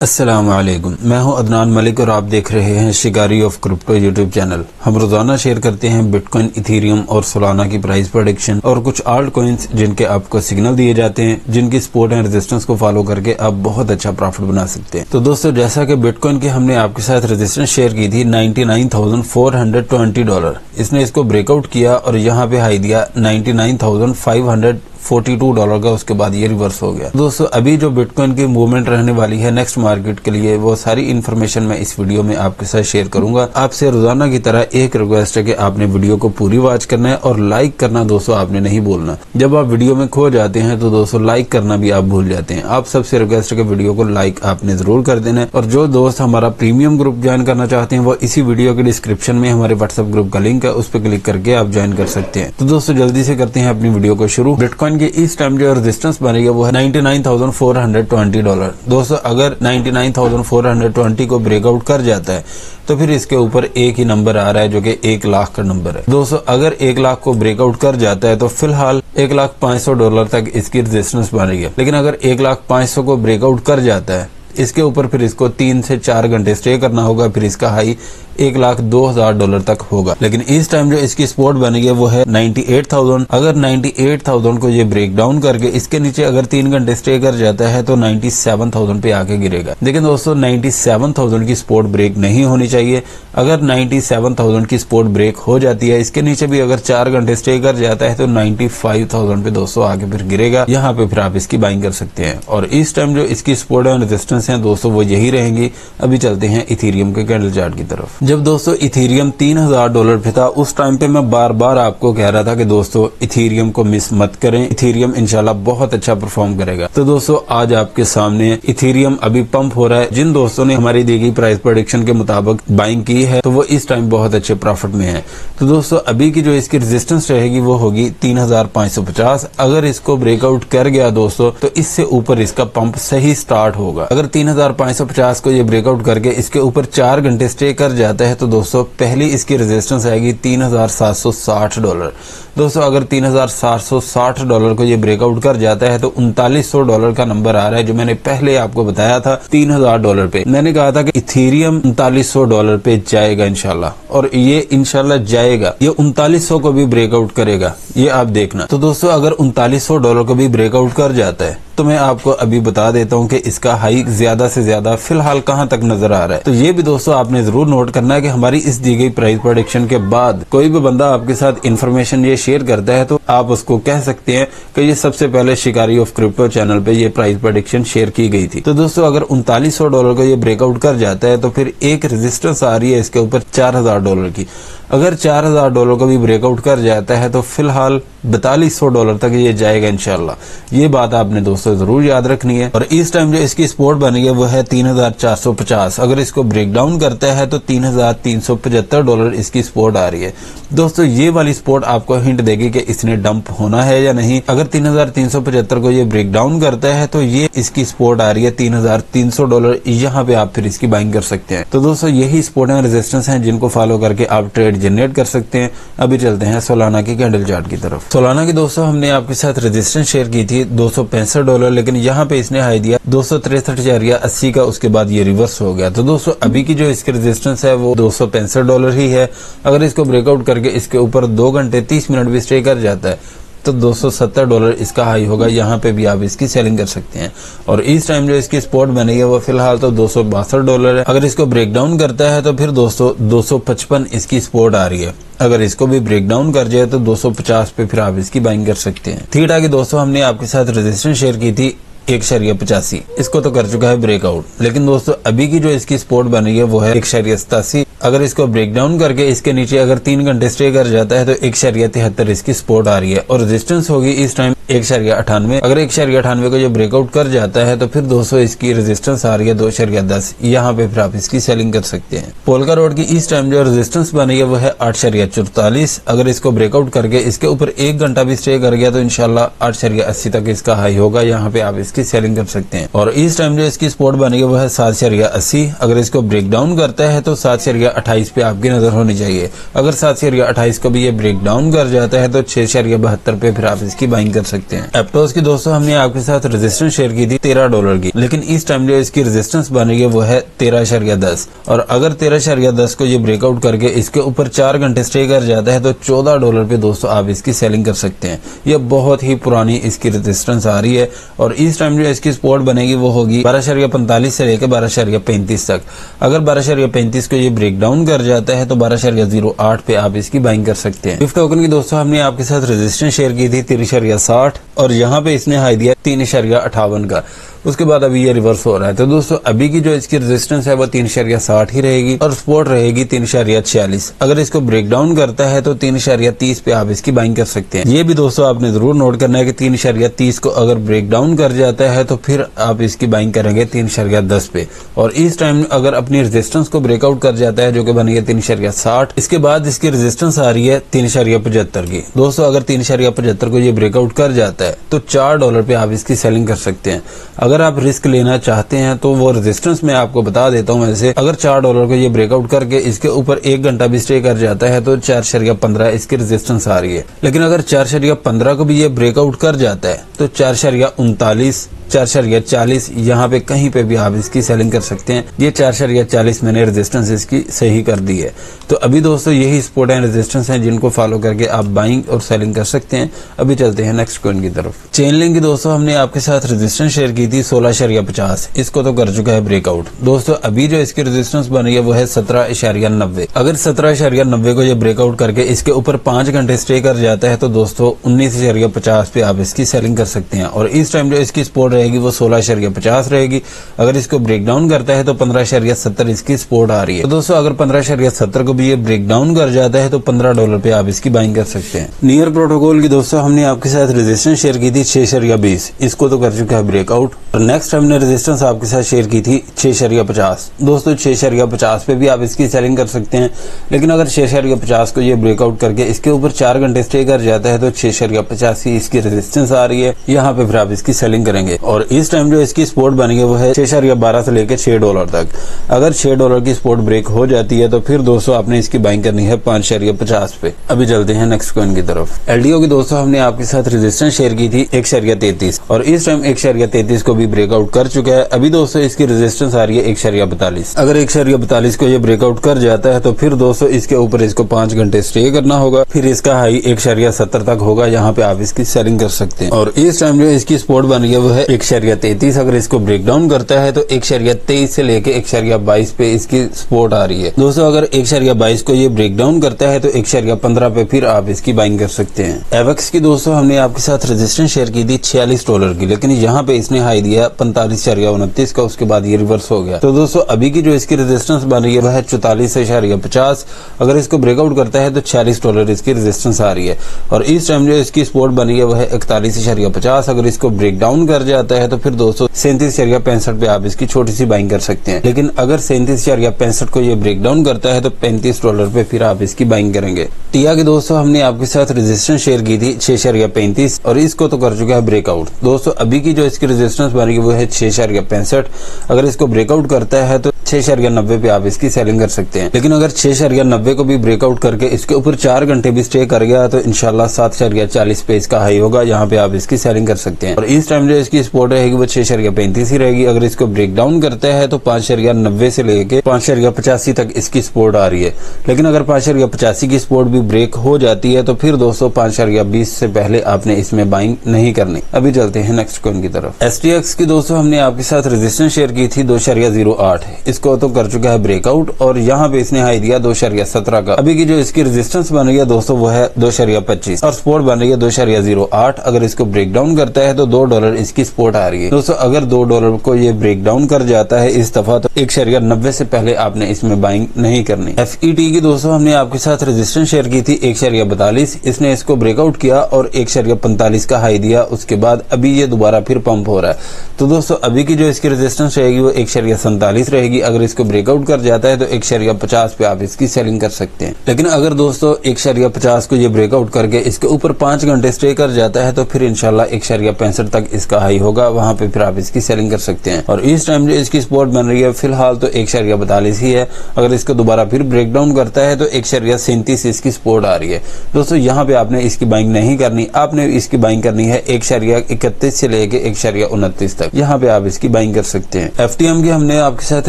अस्सलाम वालेकुम, मैं हूं अदनान मलिक और आप देख रहे हैं शिकारी ऑफ क्रिप्टो यूट्यूब चैनल। हम रोजाना शेयर करते हैं बिटकॉइन, इथेरियम और सोलाना की प्राइस प्रेडिक्शन और कुछ आल्ट कॉइन्स जिनके आपको सिग्नल दिए जाते हैं, जिनकी सपोर्ट एंड रेजिस्टेंस को फॉलो करके आप बहुत अच्छा प्रॉफिट बना सकते हैं। तो दोस्तों, जैसा कि बिटकॉइन की हमने आपके साथ रेजिस्टेंस शेयर की थी $99,420, इसने इसको ब्रेकआउट किया और यहाँ पे हाई दिया $99,542 का। उसके बाद ये रिवर्स हो गया। दोस्तों, अभी जो बिटकॉइन की मूवमेंट रहने वाली है नेक्स्ट मार्केट के लिए, वो सारी इन्फॉर्मेशन मैं इस वीडियो में आपके साथ शेयर करूंगा। आपसे रोजाना की तरह एक रिक्वेस्ट है कि आपने वीडियो को पूरी वॉच करना है और लाइक करना दोस्तों आपने नहीं भूलना। जब आप वीडियो में खो जाते हैं तो दोस्तों लाइक करना भी आप भूल जाते हैं। आप सबसे रिक्वेस्ट है कि वीडियो को लाइक आपने जरूर कर देना है। और जो दोस्त हमारा प्रीमियम ग्रुप ज्वाइन करना चाहते हैं वो इसी वीडियो के डिस्क्रिप्शन में हमारे व्हाट्सएप ग्रुप का लिंक है, उस पर क्लिक करके आप ज्वाइन कर सकते हैं। तो दोस्तों जल्दी से करते हैं अपनी वीडियो को शुरू। बिटकॉइन के इस टाइम जो रेजिस्टेंस बनेगा वो है $99,420। दोस्तों, अगर 99,420 को ब्रेकआउट कर जाता है तो फिर इसके ऊपर एक ही नंबर आ रहा है जो कि 1 लाख का नंबर है। दोस्तों, अगर 1 लाख को ब्रेकआउट कर जाता है तो फिलहाल $1,500,000 तक इसकी रेजिस्टेंस बनेगी। लेकिन अगर $1,500,000 को ब्रेकआउट कर जाता है, इसके ऊपर फिर इसको 3 से 4 घंटे स्टे करना होगा, फिर इसका हाई $1,02,000 तक होगा। लेकिन इस टाइम जो इसकी सपोर्ट बनेगी वो है 98,000। अगर 98,000 को ये ब्रेक डाउन करके इसके नीचे अगर 3 घंटे स्टे कर जाता है तो 97,000 पे आके गिरेगा। लेकिन दोस्तों 97,000 की सपोर्ट ब्रेक नहीं होनी चाहिए। अगर 97,000 की सपोर्ट ब्रेक हो जाती है, इसके नीचे भी अगर 4 घंटे स्टे कर जाता है तो 95,000 पे दोस्तों आके फिर गिरेगा। यहाँ पे फिर आप इसकी बाइंग कर सकते हैं। और इस टाइम जो इसकी सपोर्ट एंड रेजिस्टेंस है दोस्तों वो यही रहेंगी। अभी चलते हैं इथेरियम के कैंडल चार्ट की तरफ। जब दोस्तों इथेरियम $3,000 पे था, उस टाइम पे मैं बार बार आपको कह रहा था कि दोस्तों इथेरियम को मिस मत करें, इथेरियम इंशाल्लाह बहुत अच्छा परफॉर्म करेगा। तो दोस्तों आज आपके सामने इथेरियम अभी पंप हो रहा है। जिन दोस्तों ने हमारी दी गई प्राइस प्रेडिक्शन के मुताबिक बाइंग की है तो वो इस टाइम बहुत अच्छे प्रॉफिट में है। तो दोस्तों अभी की जो इसकी रेजिस्टेंस रहेगी वो होगी 3,550। अगर इसको ब्रेकआउट कर गया दोस्तों तो इससे ऊपर इसका पंप सही स्टार्ट होगा। अगर 3,550 को ये ब्रेकआउट करके इसके ऊपर 4 घंटे स्टे कर जाता है तो दोस्तों पहली इसकी रेजिस्टेंस आएगी $3,760। दोस्तों अगर $3,760 को ये ब्रेकआउट कर जाता है तो $3,900 का नंबर आ रहा है, जो मैंने पहले आपको बताया था $3,000 पे। मैंने कहा था कि इथेरियम $3,900 पे जाएगा इंशाल्लाह, और ये इंशाल्लाह जाएगा। ये $3,900 को भी ब्रेकआउट करेगा, ये आप देखना। तो दोस्तों अगर $3,900 को भी ब्रेकआउट कर जाता है तो मैं आपको अभी बता देता हूं कि इसका हाई ज्यादा से ज्यादा फिलहाल कहां तक नजर आ रहा है। तो ये भी दोस्तों आपने जरूर नोट करना है कि हमारी इस दी गई प्राइस प्रेडिक्शन के बाद कोई भी बंदा आपके साथ इन्फॉर्मेशन ये शेयर करता है तो आप उसको कह सकते हैं कि ये सबसे पहले शिकारी ऑफ क्रिप्टो चैनल पे ये प्राइस प्रेडिक्शन शेयर की गई थी। तो दोस्तों अगर $3,900 को ये ब्रेकआउट कर जाता है तो फिर एक रेजिस्टेंस आ रही है इसके ऊपर $4,000 की। अगर $4,000 को भी ब्रेकआउट कर जाता है तो फिलहाल $4,200 तक ये जाएगा इंशाल्लाह। ये बात आपने दोस्तों जरूर याद रखनी है। और इस टाइम जो इसकी सपोर्ट बनी है वो है 3,450। अगर इसको ब्रेक डाउन करता है तो $3,375 इसकी सपोर्ट आ रही है। दोस्तों ये वाली सपोर्ट आपको हिंट देगी कि इसने डंप होना है या नहीं। अगर 3,375 को ये ब्रेक डाउन करता है तो ये इसकी सपोर्ट आ रही है $3,300। यहाँ पे आप फिर इसकी बाइंग कर सकते हैं। तो दोस्तों यही सपोर्ट एंड रेजिस्टेंस है जिनको फॉलो करके आप ट्रेड जनरेट कर सकते हैं। अभी चलते हैं सोलाना की कैंडल चार्ट की तरफ। सोलाना की दोस्तों हमने आपके साथ रेजिस्टेंस शेयर की थी $265, लेकिन यहाँ पे इसने हाई दिया $263.80 का। उसके बाद ये रिवर्स हो गया। तो दोस्तों अभी की जो इसकी रेजिस्टेंस है वो $265 ही है। अगर इसको ब्रेकआउट करके इसके ऊपर 2 घंटे 30 मिनट भी स्टे कर जाता है तो $270 इसका हाई होगा। यहाँ पे भी आप इसकी सेलिंग कर सकते हैं। और इस टाइम जो इसकी सपोर्ट बनी है वो फिलहाल तो $262 है। अगर इसको ब्रेक डाउन करता है तो फिर दोस्तों 255 इसकी सपोर्ट आ रही है। अगर इसको भी ब्रेक डाउन कर जाए तो 250 पे फिर आप इसकी बाइंग कर सकते हैं। थीटा की दोस्तों हमने आपके साथ रेजिस्टेंस शेयर की थी 1.85, इसको तो कर चुका है ब्रेकआउट। लेकिन दोस्तों अभी की जो इसकी सपोर्ट बनी है वो है 1.87। अगर इसको ब्रेक डाउन करके इसके नीचे अगर 3 घंटे स्टे कर जाता है तो 1.73 इसकी सपोर्ट आ रही है। और रेजिस्टेंस होगी इस टाइम 1.98। अगर 1.98 को ये ब्रेकआउट कर जाता है तो फिर दोस्तों इसकी रेजिस्टेंस आ रही है 2.10। यहाँ पे फिर आप इसकी सेलिंग कर सकते हैं। पोलका रोड की इस टाइम जो रेजिस्टेंस बनी है वो है 8.44। अगर इसको ब्रेकआउट करके इसके ऊपर 1 घंटा भी स्टे कर गया तो इंशाल्लाह 8.80 तक इसका हाई होगा। यहाँ पे आप इसकी सेलिंग कर सकते हैं। और इस टाइम जो इसकी सपोर्ट बनी है वो है 7.80। अगर इसको ब्रेक डाउन करता है तो 7.80 6.28 पे आपकी नजर होनी चाहिए। अगर 7.28 को भी ये ब्रेक डाउन कर जाता है तो 6.72 पे फिर आप इसकी बाइंग कर सकते हैं। एप्टोस की दोस्तों हमने आपके साथ रेजिस्टेंस शेयर की थी $13 की, लेकिन इस टाइम जो इसकी रेजिस्टेंस बन रही है वो है 13.10, और अगर 13.10 को ये ब्रेकआउट करके इसके ऊपर 4 घंटे स्टे कर जाता है तो $14 पे दोस्तों आप इसकी सेलिंग कर सकते हैं। ये बहुत ही पुरानी इसकी रेजिस्टेंस आ रही है, और इस टाइम जो इसकी सपोर्ट बनेगी वो होगी 12.45 से लेकर 12.35 तक। अगर 12.35 को ये ब्रेक डाउन कर जाता है तो 12.08 पे आप इसकी बाइंग कर सकते हैं। स्विफ्ट टोकन की दोस्तों हमने आपके साथ रेजिस्टेंस शेयर की थी 3.60, और यहाँ पे इसने हाई दिया 3.58 का। उसके बाद अभी ये रिवर्स हो रहा है। तो दोस्तों अभी की जो इसकी रेजिस्टेंस है वो 3.60 ही रहेगी, और सपोर्ट रहेगी 3.46। अगर इसको ब्रेक डाउन करता है तो 3.30 पे आप इसकी बाइंग कर सकते हैं। ये भी दोस्तों आपने जरूर नोट करना है कि 3.30 को अगर ब्रेक डाउन कर जाता है तो फिर आप इसकी बाइंग करेंगे 3.10 पे, और इस टाइम अगर अपनी रेजिस्टेंस को ब्रेकआउट कर जाता है जो कि बनेगी 3.60, इसके बाद इसकी रेजिस्टेंस आ रही है 3.75 की। दोस्तों अगर 3.75 को ये ब्रेकआउट कर जाता है तो $4 पे आप इसकी सेलिंग कर सकते हैं। अगर आप रिस्क लेना चाहते हैं तो वो रेजिस्टेंस मैं आपको बता देता हूं। वैसे अगर $4 को ये ब्रेकआउट करके इसके ऊपर 1 घंटा भी स्टे कर जाता है तो 4.15 इसकी रेजिस्टेंस आ रही है। लेकिन अगर 4.15 को भी ये ब्रेकआउट कर जाता है तो 4.39, 4.40 यहाँ पे कहीं पे भी आप इसकी सेलिंग कर सकते हैं। ये 4.40 मैंने रेजिस्टेंस इसकी सही कर दी है। तो अभी दोस्तों यही सपोर्ट एंड रेजिस्टेंस हैं जिनको फॉलो करके आप बाइंग और सेलिंग कर सकते हैं। अभी चलते हैं नेक्स्ट कॉइन की तरफ। चेनलिंक की दोस्तों हमने आपके साथ रेजिस्टेंस शेयर की थी 16.50, इसको तो कर चुका है ब्रेकआउट। दोस्तों अभी जो इसकी रेजिस्टेंस बनी है वो है 17.90। अगर 17.90 को ये ब्रेकआउट करके इसके ऊपर 5 घंटे स्टे कर जाता है तो दोस्तों 19.50 पे आप इसकी सेलिंग कर सकते हैं, और इस टाइम जो इसकी सपोर्ट रहेगी वो 16.50 रहेगी। अगर इसको ब्रेक डाउन करता है तो 15.70 इसकी सपोर्ट आ रही है। तो दोस्तों अगर 15.70 को भी ये ब्रेक डाउन कर जाता है तो $15 पे आप इसकी बाइंग कर सकते हैं। नियर प्रोटोकॉल की दोस्तों हमने आपके साथ रेजिस्टेंस शेयर की थी 6.20, इसको तो कर चुका है ब्रेकआउट। और नेक्स्ट हमने रेजिस्टेंस आपके साथ शेयर की थी 6.50। दोस्तों 6.50 पे भी आप इसकी सेलिंग कर सकते हैं, लेकिन अगर 6.50 को ये ब्रेकआउट करके इसके ऊपर 4 घंटे स्टे कर जाता है तो 6.85 ही इसकी रेजिस्टेंस आ रही है। यहाँ पे फिर आप इसकी सेलिंग करेंगे, और इस टाइम जो इसकी सपोर्ट बनेगी वो है 6.12 से लेकर $6 तक। अगर $6 की सपोर्ट ब्रेक हो जाती है तो फिर दोस्तों आपने इसकी बाइंग करनी है 5.50 पे। अभी चलते हैं नेक्स्ट कॉइन की तरफ। एलडीओ की दोस्तों हमने आपके साथ रेजिस्टेंस शेयर की थी 1.33, और इस टाइम 1.33 को भी ब्रेकआउट कर चुका है। अभी दोस्तों इसकी रेजिस्टेंस आ रही है 1.42। अगर 1.42 को ये ब्रेकआउट कर जाता है तो फिर दोस्तों इसके ऊपर इसको 5 घंटे स्टे करना होगा, फिर इसका हाई 1.70 तक होगा। यहाँ पे आप इसकी सेलिंग कर सकते हैं, और इस टाइम जो इसकी सपोर्ट बन रही है वो है 1.33। अगर इसको ब्रेक डाउन करता है तो 1.23 से लेके 1.22 पे इसकी सपोर्ट आ रही है। दोस्तों अगर 1.22 को ये ब्रेक डाउन करता है तो 1.15 पे फिर आप इसकी बाइंग कर सकते हैं। एवेक्स की दोस्तों हमने आपके साथ रेजिस्टेंस शेयर की थी $46 की, लेकिन यहाँ पे इसने हाई दिया 45.29 का, उसके बाद ये रिवर्स हो गया। तो दोस्तों अभी की जो इसकी रेजिस्टेंस बन रही है वह है 44.50। अगर इसको ब्रेकआउट करता है तो $46 इसकी रेजिस्टेंस आ रही है, और इस टाइम जो इसकी सपोर्ट बनी है वह है 41.50। अगर इसको ब्रेक डाउन कर जाता है तो फिर दोस्तों 37.65 पे आप इसकी छोटी सी बाइंग कर सकते हैं। लेकिन अगर 37.65 को ये ब्रेक डाउन करता है तो $35 पे फिर आप इसकी बाइंग करेंगे। टिया के दोस्तों हमने आपके साथ रेजिस्टेंस शेयर की थी 6.35, और इसको तो कर चुका है ब्रेकआउट। दोस्तों अभी की जो इसकी रेजिस्टेंस बनेगी वो है 6.65। अगर इसको ब्रेकआउट करता है तो 6.90 पे आप इसकी सेलिंग कर सकते हैं। लेकिन अगर 6.90 को भी ब्रेकआउट करके इसके ऊपर 4 घंटे भी स्टे कर गया तो इंशाल्लाह 7.40 पे इसका हाई होगा। यहाँ पे आप इसकी सेलिंग कर सकते हैं, और इस टाइम जो इसकी सपोर्ट रहेगी वो 6.35 ही रहेगी। अगर इसको ब्रेक डाउन करता है तो 5.90 से लेके 5.85 तक इसकी सपोर्ट आ रही है। लेकिन अगर 5.85 की सपोर्ट भी ब्रेक हो जाती है तो फिर दोस्तों 5.20 से पहले आपने इसमें बाइंग नहीं करनी। अभी चलते हैं नेक्स्ट कॉइन की तरफ। STX की दोस्तों हमने आपके साथ रेजिस्टेंस शेयर की थी 2.08, इसको तो कर चुका है ब्रेकआउट, और यहाँ पे इसने हाई दिया 2.17 का। अभी की जो इसकी रेजिस्टेंस बन रही है दोस्तों वो है 2.25, और सपोर्ट बन रही है 2.08। अगर इसको ब्रेक डाउन करता है तो $2 इसकी सपोर्ट आ रही है। दोस्तों अगर $2 को ये ब्रेक डाउन कर जाता है इस दफा तो 1.90 से पहले आपने इसमें बाइंग नहीं करनी। FET की दोस्तों हमने आपके साथ रेजिस्टेंस शेयर की थी 1.42, इसने इसको ब्रेकआउट किया और 1.45 का हाई दिया। उसके बाद अभी ये दोबारा फिर पंप हो रहा है। तो दोस्तों अभी की जो इसकी रेजिस्टेंस रहेगी वो 1.47 रहेगी। अगर इसको ब्रेकआउट कर जाता है तो 1.50 पे आप इसकी सेलिंग कर सकते हैं। लेकिन अगर दोस्तों 1.50 को ये ब्रेकआउट करके इसके ऊपर 5 घंटे स्टे कर जाता है तो फिर इंशाल्लाह 1.65 तक इसका हाई होगा, वहां पे फिर आप इसकी सेलिंग कर सकते हैं। और इस टाइम जो इसकी सपोर्ट बन रही है फिलहाल तो 1.42 ही है। अगर इसको दोबारा फिर ब्रेकडाउन करता है तो 1.37 इसकी सपोर्ट आ रही है। दोस्तों यहाँ पे आपने इसकी बाइंग नहीं करनी, आपने इसकी बाइंग करनी है 1.31 से लेके 1.29 तक, यहाँ पे आप इसकी बाइंग कर सकते हैं। FTM की हमने आपके साथ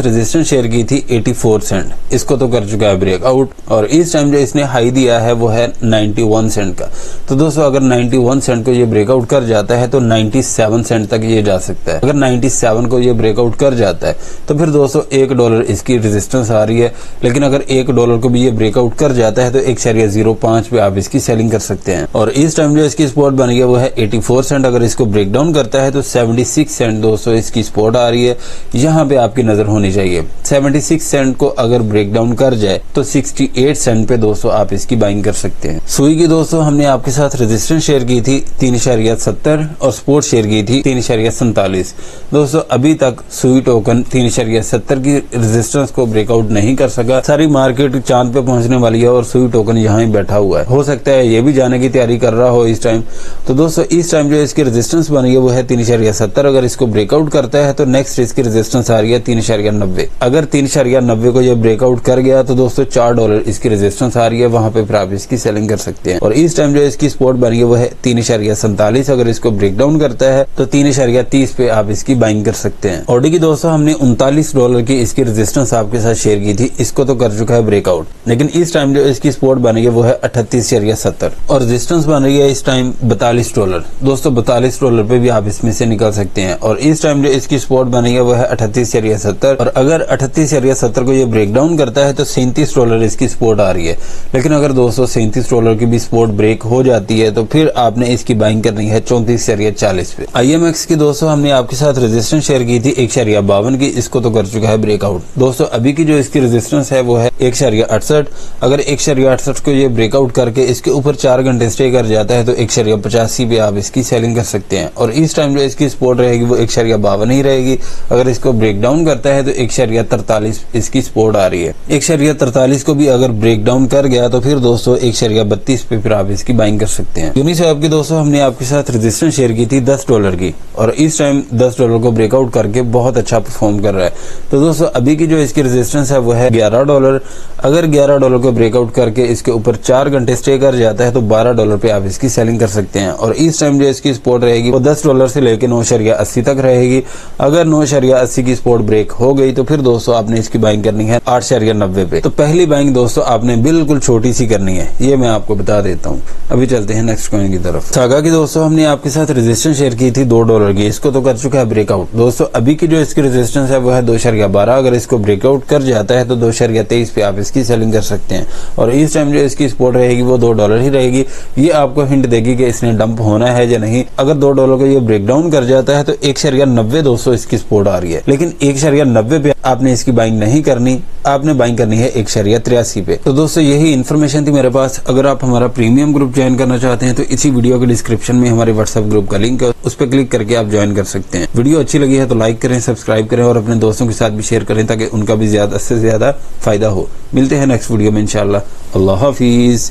रेजिस्टेंस शेयर की थी 84 सेंट, इसको तो कर चुका है ब्रेकआउट और इस टाइम जो इसने हाई दिया है वो है 91 सेंट का। तो दोस्तों अगर 91 सेंट को ये ब्रेकआउट कर जाता है तो 97 सेंट तक ये जा सकता है। अगर 97 को ये ब्रेकआउट कर जाता है तो फिर दोस्तों $1 इसकी रेजिस्टेंस आ रही है। लेकिन अगर $1 को भी ये ब्रेकआउट कर जाता है तो 1.05 पे आप इसकी सेलिंग कर सकते हैं। और इस टाइम जो इसकी सपोर्ट बनी है वो है 84 सेंट, अगर इसको ब्रेकडाउन करता है तो 76 सेंट दोस्तों इसकी सपोर्ट आ रही है, यहाँ पे आपकी नजर होनी चाहिए। 76 सेंट को अगर ब्रेकडाउन कर जाए तो 68 सेंट पे दोस्तों आप इसकी बाइंग कर सकते हैं। सुई की दोस्तों हमने आपके साथ रेजिस्टेंस शेयर की थी 3.70 और सपोर्ट शेयर की थी 3.47। दोस्तों अभी तक सुई टोकन 3.70 की रेजिस्टेंस को ब्रेकआउट नहीं कर सका। सारी मार्केट चांद पे पहुंचने वाली है और सुई टोकन यहाँ ही बैठा हुआ है, हो सकता है ये भी जाने की तैयारी कर रहा हो इस टाइम। तो दोस्तों इस टाइम जो इसकी रेजिस्टेंस बनी है वो है 3.70, अगर इसको ब्रेकआउट करता है तो नेक्स्ट इसकी रेजिस्टेंस आ रही है 3.90। अगर 3.90 को ये ब्रेकआउट कर गया तो दोस्तों $4 इसकी रेजिस्टेंस आ रही है, वहां पे फिर आप इसकी सेलिंग कर सकते हैं। और इस टाइम जो इसकी सपोर्ट बनी है वो है 3.47, अगर इसको ब्रेकडाउन करता है तो 3.30 पे आप इसकी बाइंग कर सकते हैं। ऑडी की दोस्तों हमने $39 की इसकी रेजिस्टेंस आपके साथ शेयर की थी, इसको तो कर चुका है ब्रेकआउट। लेकिन इस टाइम जो इसकी सपोर्ट बनी है वो है 38.70 और रेजिस्टेंस बन रही है इस टाइम $42। दोस्तों $42 पे भी आप इसमें से निकल सकते हैं। और इस टाइम जो इसकी सपोर्ट बनी है वो है 38.70 और अगर 38.70 को ये ब्रेकडाउन करता है तो $37 इसकी सपोर्ट आ रही है। लेकिन अगर दोस्तों $37 की भी सपोर्ट ब्रेक हो जाती है तो फिर आपने इसकी बाइंग करनी है 34.40 पे। IMX की दोस्तों हमने आपके साथ रेजिस्टेंस शेयर की थी 1.52 की, इसको तो कर चुका है ब्रेकआउट। दोस्तों अभी की जो इसकी रेजिस्टेंस है वो है 1.68, अगर 1.68 को ये ब्रेकआउट करके इसके ऊपर 4 घंटे स्टे कर जाता है तो 1.85 पे आप इसकी सेलिंग कर सकते हैं। और इस टाइम जो इसकी सपोर्ट रहेगी वो 1.52 ही रहेगी, अगर इसको ब्रेकडाउन करता है तो 1.43 इसकी सपोर्ट आ रही है। 1.43 को भी अगर ब्रेकडाउन कर गया तो फिर दोस्तों 1.32 पे फिर आप इसकी बाइंग कर सकते हैं। यूनिस्वैप की दोस्तों हमने आपके साथ रेजिस्टेंस शेयर की थी $10 की और इस टाइम $10 को ब्रेकआउट करके बहुत अच्छा परफॉर्म कर रहा है। तो दोस्तों अभी की जो इसकी रेजिस्टेंस है वो है $11, अगर $11 को ब्रेकआउट करके इसके ऊपर 4 घंटे स्टे कर जाता है तो $12 पे आप इसकी सेलिंग कर सकते हैं। और इस टाइम जो इसकी सपोर्ट रहेगी वो $10 से लेकर 9.80 तक रहेगी, अगर 9.80 की सपोर्ट ब्रेक हो गई तो फिर दोस्तों आपने इसकी बाइंग करनी है 8.90 पे। तो पहली बाइंग दोस्तों आपने बिल्कुल छोटी सी करनी है, ये मैं आपको बता देता हूँ। अभी चलते हैं नेक्स्ट कॉइन की तरफ। सागा की दोस्तों हमने आपके साथ रेजिस्टेंस शेयर की थी $2 की, इसको तो कर चुका है ब्रेकआउट। दोस्तों अभी की जो इसकी रेजिस्टेंस है वो है 2.12, अगर इसको ब्रेकआउट कर जाता है तो 2.23 पे आप इसकी सेलिंग कर सकते हैं। और इस टाइम जो इसकी सपोर्ट रहेगी वो $2 ही रहेगी, ये आपको हिंट देगी कि इसने डंप होना है या नहीं। अगर $2 को ये ब्रेकडाउन कर जाता है तो 1.90 दोस्तों इसकी सपोर्ट आ रही है, लेकिन 1.90 पे आपने इसकी बाइंग नहीं करनी, आपने बाइंग करनी है 1.83 पे। तो दोस्तों यही इन्फॉर्मेशन थी मेरे पास। अगर आप हमारा प्रीमियम ग्रुप ज्वाइन करना चाहते हैं तो इसी वीडियो के डिस्क्रिप्शन में हमारे व्हाट्सएप ग्रुप का लिंक है, उस पर क्लिक करके आप ज्वाइन कर सकते हैं। वीडियो अच्छी लगी है तो लाइक करें, सब्सक्राइब करें और अपने दोस्तों के साथ भी शेयर करें ताकि उनका भी ज्यादा से ज्यादा फायदा हो। मिलते हैं नेक्स्ट वीडियो में इंशाल्लाह। अल्लाह हाफिज।